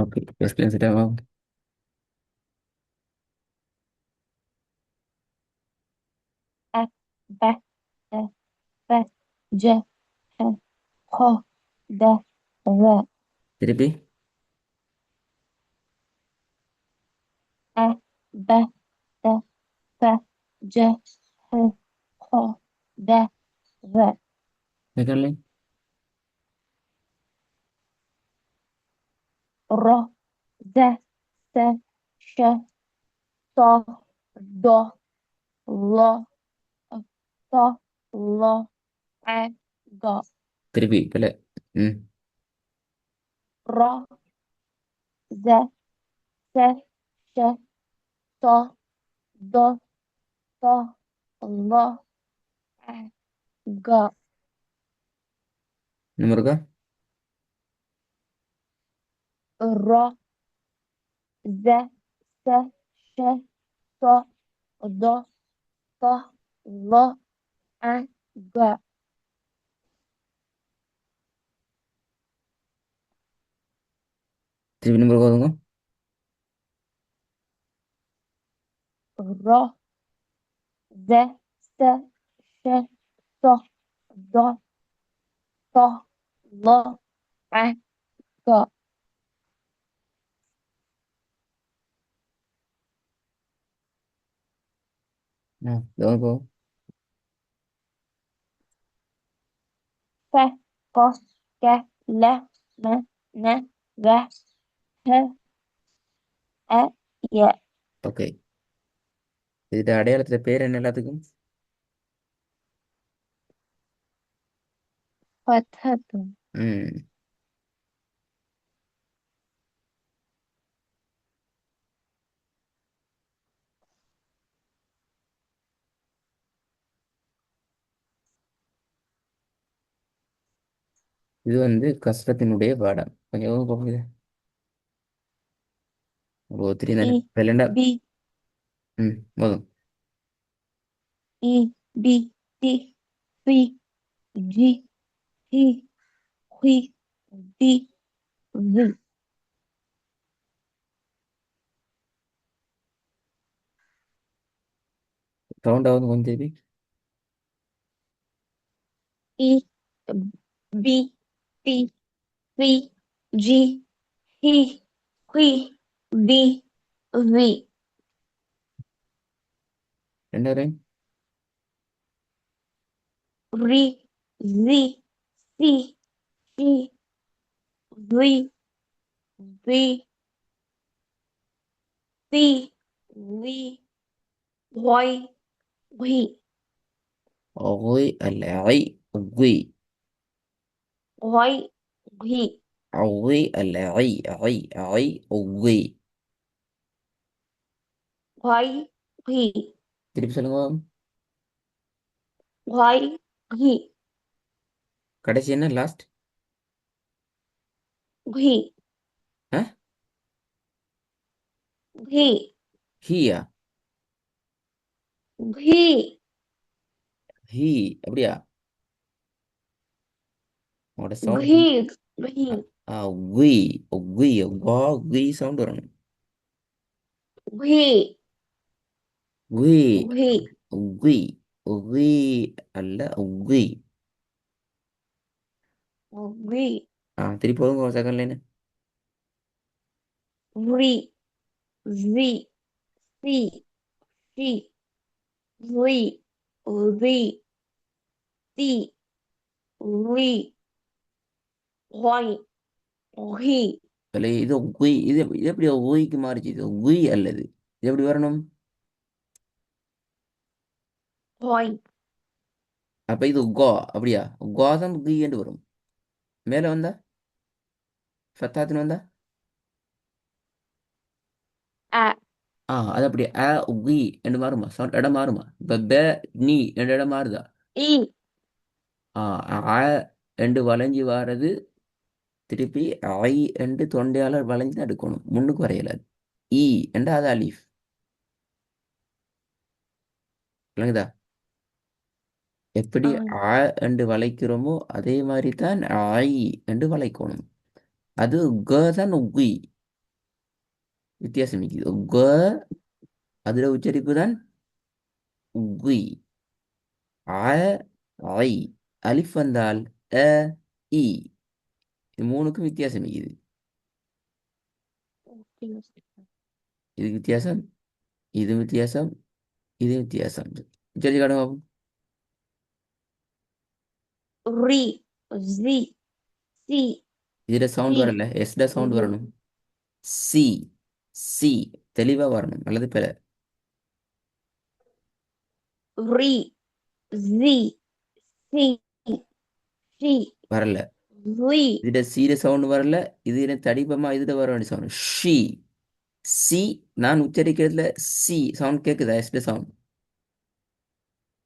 Okay, explain செட்டாக. أ ب ت ف ج ح خ د ذ திருப்பி. أ ب ت ف ج ح خ د ذ second line. ر ز س ش ص ض ظ ط ل ع ج திருப்பி இல்லை. ம். ر ز س ش ص ض ط ل ع ج இன்னும் இருக்கா? ر ز س ش ص ض ط ل ع ج திருப்பி இன்னும் இருக்கா ஒதுங்க. ر ز س ش ص ض ط ل ع ج கவனிப்போ. ف ق ك ل م ن ر ه أ ي ஓகே. இதுட அடையாளத்துல பேர் என்ன எல்லாத்துக்கும்? فتحة ம். இது வந்து கஸ்ரத்தினுடைய பாடம். கொஞ்சம் போகுது. ஒரு ஒத்திரி தானே إي விளையாண்டா. بي ம், போதும். إي بي تي في جي هي خي دي ذي சவுண்ட் ஆகுது கொஞ்சம் திருப்பி. إي بي تي في جي هي خي دي ذي ரெண்டு ரைம். ري زي سي شي ذي ذي ثي ذي غي غي أغوي العي أغوي. غي غي أغوي العي عي عي أغوي. غي غي திருப்பி சொல்லுங்க. غي غي கடைசி என்ன லாஸ்ட்? غي ஆ, غي ஹீயா? غي ஹீ? அப்படியா? உங்களோட சவுண்ட். غي غي உய் உய் வா உய் சவுண்ட் வரணும். غي உய் غي உய் உய் அல்ல உய். غي திருப்பி போதுங்க செகண்ட் லைன். غي زي سي شي ذي ذي ثي ذي غي غي இல்லை, இது உய். இது எப்படி உய்க்கு மாறிச்சு? இது உய் அல்லது இது எப்படி வரணும்? غي அப்ப இது கோ. அப்படியா? கோ தான் குய் என்று வரும். மேல வந்தா ஃபத்தாத்துன்னு வந்தா أ அது அப்படி உய் என்று மாறுமா? சவுண்ட் இடம் மாறுமா? இப்ப நீ என்ற இடம் மாறுதா? إي ஆ அ ரெண்டு வளைஞ்சி வாரது. திருப்பி ஐ என்று தொண்டையால வளைஞ்சு தான் எடுக்கணும், முன்னுக்கு வரையலாது. ஈ என்ற அது அலீஃப். விளங்குதா? எப்படி அ என்று வளைக்கிறோமோ அதே மாதிரி தான் ஐ என்று வளைக்கணும். அது க தான் உய். வித்தியாசம் இருக்குது. அதுல உச்சரிப்பு தான் உகி. ஐ அலிஃப் வந்தால் அ இ. இது மூணுக்கும் வித்தியாசம் இருக்குது. Okay, Mustafa. இது வித்தியாசம், இது வித்தியாசம், இது வித்தியாசம். உச்சரிச்சு காட்டுங்க பாப்போம். Re, Z, C, இதுல சவுண்ட் T, வரல, எஸ்ட சவுண்ட் Z, வரணும். சி, சி தெளிவா வரணும், அல்லது பிற Re, Z, C, T, வரல. Z, இதுல சீர சவுண்ட் வரல. இதுல தடிப்பமா இதுல வர வேண்டிய சவுண்ட் ஷி. சி. நான் உச்சரிக்கிறதுல சி சவுண்ட் கேக்குதா? எஸ்ட சவுண்ட்.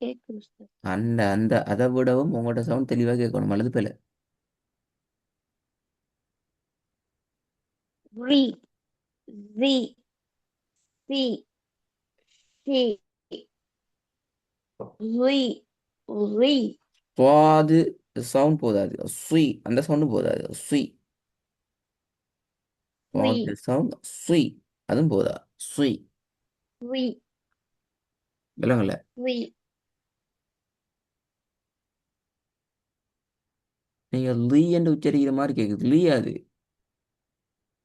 okay, Mustafa. அந்த அந்த அதை விடவும் உங்களோட சவுண்ட் தெளிவா கேட்கணும், அல்லது பிற. Re, Z, C, T, Z, Z, சுவாது சவுண்ட் போதாது. சுய் அந்த சவுண்டும் போதாது. சுய். சுவாது Z, சவுண்ட் சுய் அதுவும் போதா. சுய். Z, விலங்கல்ல. Z. நீங்க லீ என்று உச்சரிக்கிற மாதிரி கேக்குது. லீ அது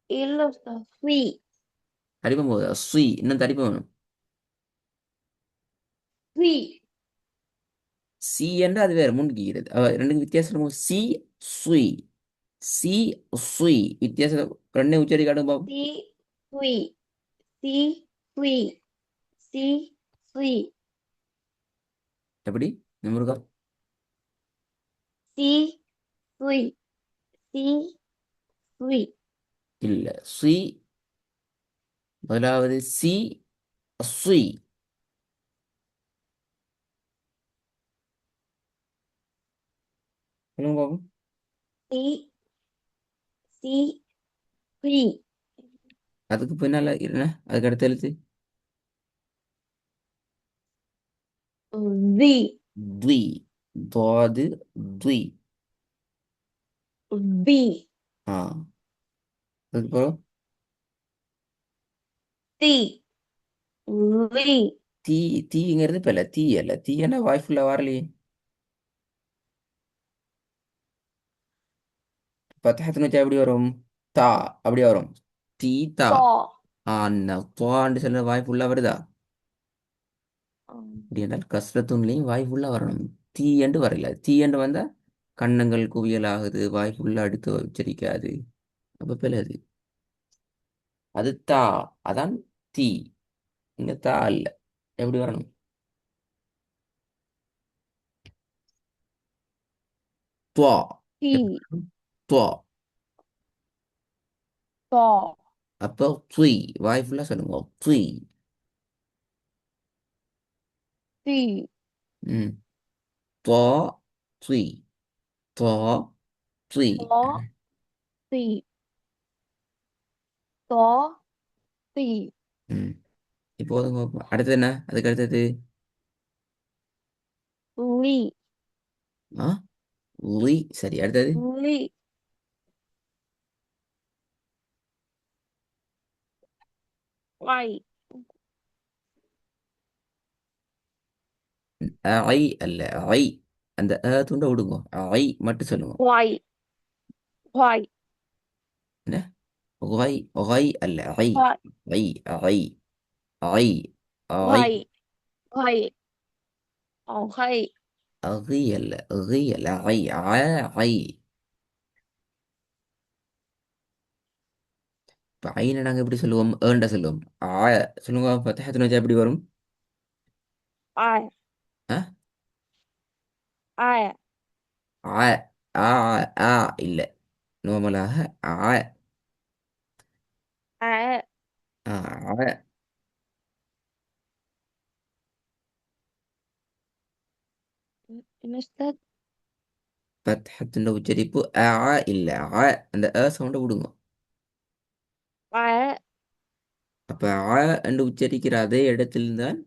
இல்ல உஸ்தாத் ஸ்வீ தடிப்பம் போதா. சுய் இன்னும் தடிப்பம் வேணும். ஸ்வீ சி என்று அது வேற முன்கிறது. ரெண்டுக்கு வித்தியாசம். சி சுய். சி சுய் வித்தியாசம். ரெண்டே உச்சரி காட்டும் பாப்போம். சி ஸ்வீ சி ஸ்வீ சி ஸ்வீ எப்படி நிமிருக்கா? சி ஸ்வீ சி ஸ்வீ இல்ல. சுய் முதலாவது சி சுய். சொல்லுங்க பாப்போம். சி சி ஸ்வீ அதுக்கு பின்னால என்ன? அதுக்கு அடுத்த எழுத்து வி த்வி. துவாது த்வி. வி ஆ அதுக்கப்புறம் தி வி தீ. தீங்கிறது இப்ப இல்ல. தீ அல்ல. தீ என்ன வாய்ஃபுல்லா வரலையே. பத்தகத்துன்னு வச்சா எப்படி வரும்? தா அப்படி வரும். தீ தா. தா ஆனா துவான்னு சொல்ல வாய்ப்புள்ளா வருதா? அப்படி என்றால் கஸ்ரத்துன்லையும் வாய்ப்புள்ளா வரணும். தீ என்று வரல. தீ என்று வந்தா கன்னங்கள் குவியல் ஆகுது, வாய்ப்புள்ள அடுத்து உச்சரிக்காது. அப்ப பிள்ளை அது தா. அதான் தீ. இங்க தா இல்ல. எப்படி வரணும்? துவா. தி எப்படி வரணும்? துவா. தா அப்போ துய் வாய்ப்புள்ளா சொல்லுங்க. துய். தி ம். துவா துய். துவா துய். தா தி தா தி ம். இப்போதுங்க அடுத்தது என்ன? அதுக்கு அடுத்தது லி ஆ லி. சரி, அடுத்தது லி ஐ ஐ அல்ல. ஐ அந்த துண்ட விடுங்க. ஐ மட்டும் சொல்லுங்க. ஐ ஐ என்ன? ஐ. ஐ அல்ல. ஐ. ஐ ஐ. ஐ. ஐ. ஐ. ஐ ஐ ஐ அகி அல்ல. அகி அல்ல. ஐ. ஐ. இப்போ ஐன்னு நாங்கள் எப்படி சொல்லுவோம்? ஏண்ட சொல்லுவோம். ஆ சொல்லுங்க. பத்தகத்துன்னு வச்சா எப்படி வரும்? I, ஆ I, ஆ ஆ ஆ இல்லை. நார்மலாக ஆ. I, ah ah. Mr. பத்ஹத்தின் உச்சரிப்பு ஆ இல்ல. ஆ அந்த சவுண்டை விடுங்க. I, அப்ப ஆ என்று உச்சரிக்கிற அதே இடத்தில்தான்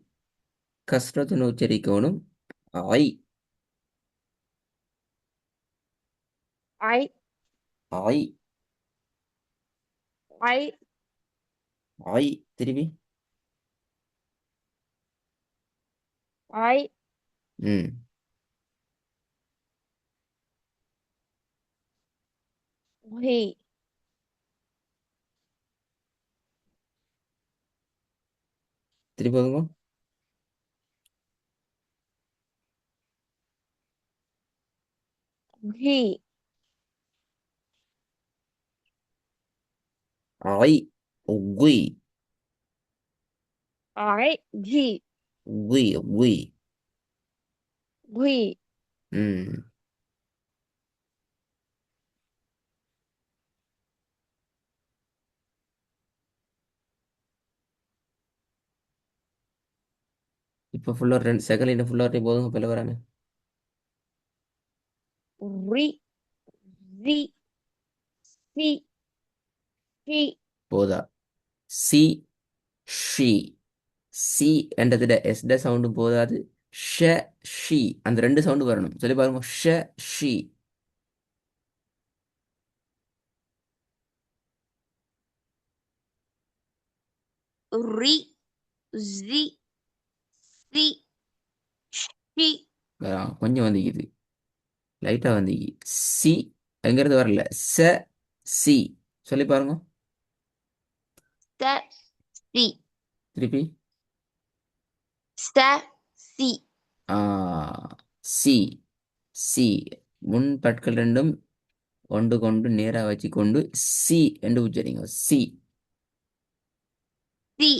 கஸ்ரத்துன்னு உச்சரிக்கணும். ஐ. I, I. I, ஐ திருப்பி. I, ம். he, திருப்பி வந்துங்க. he, ஐ உய் I, he, உய் உய். we, ம். இப்போ ஃபுல்லாக ரெண்டு செகண்ட் லைன் ஃபுல்லாக போதுங்க பிள்ளை வராம. re, the, she, he, போதா. C she. சி என்றதில் எஸ்ட சவுண்டும் போதாது. ஷ ஷி அந்த ரெண்டு சவுண்டு வரணும். சொல்லி பாருங்க. ஷ she. re, the, she, she, கொஞ்சம் வந்திக்குது. லைட்டாக வந்திக்கு. சி எங்கிறது வரல. ச சி. சொல்லி பாருங்க. sta, si, திருப்பி. sta, si, ஆ சி சி. முன் பற்கள் ரெண்டும் ஒன்று கொண்டு நேராக வச்சு கொண்டு சி என்று உச்சரிங்க. சி. si,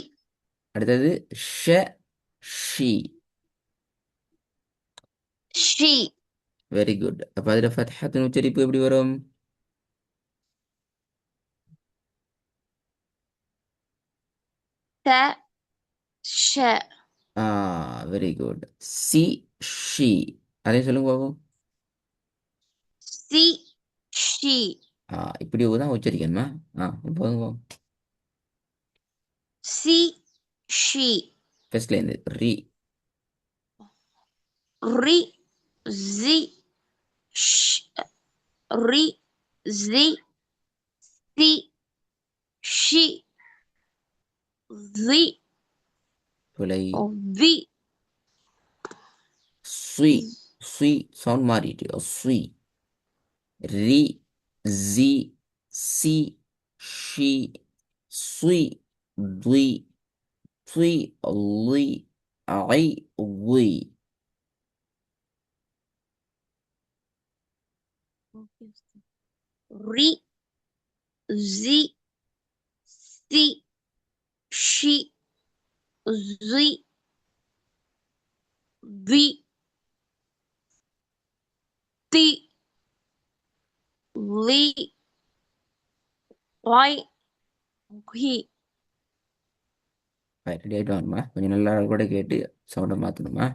அடுத்தது ஷ ஷி. she, very good. அப்போ அதில் ஃபத்ஹத்தின் உச்சரிப்பு எப்படி வரும்? ta, she, ஆ வெரி குட். சி ஷி. அதையும் சொல்லுங்க பாப்போம். si, she, இப்படி தான் உச்சரிக்கணுமா? இப்போ si, she, ஃபர்ஸ்ட்லேருந்து ரி. re, the, sh, re, the, si, she, the, பிழை. the, ஸ்வி. ஸ்வி சவுண்ட் மாறிட்டு ஸ்வி. ரி ஜி சி ஷி ஸ்வி த்வி த்வி லி ஐ வி. re, the, si, she, the, the, li, y, he. Ready ஆகிட்டு வாங்கம்மா. கொஞ்சம் நல்லா கூட கேட்டு சவுண்டை மாற்றணுமா?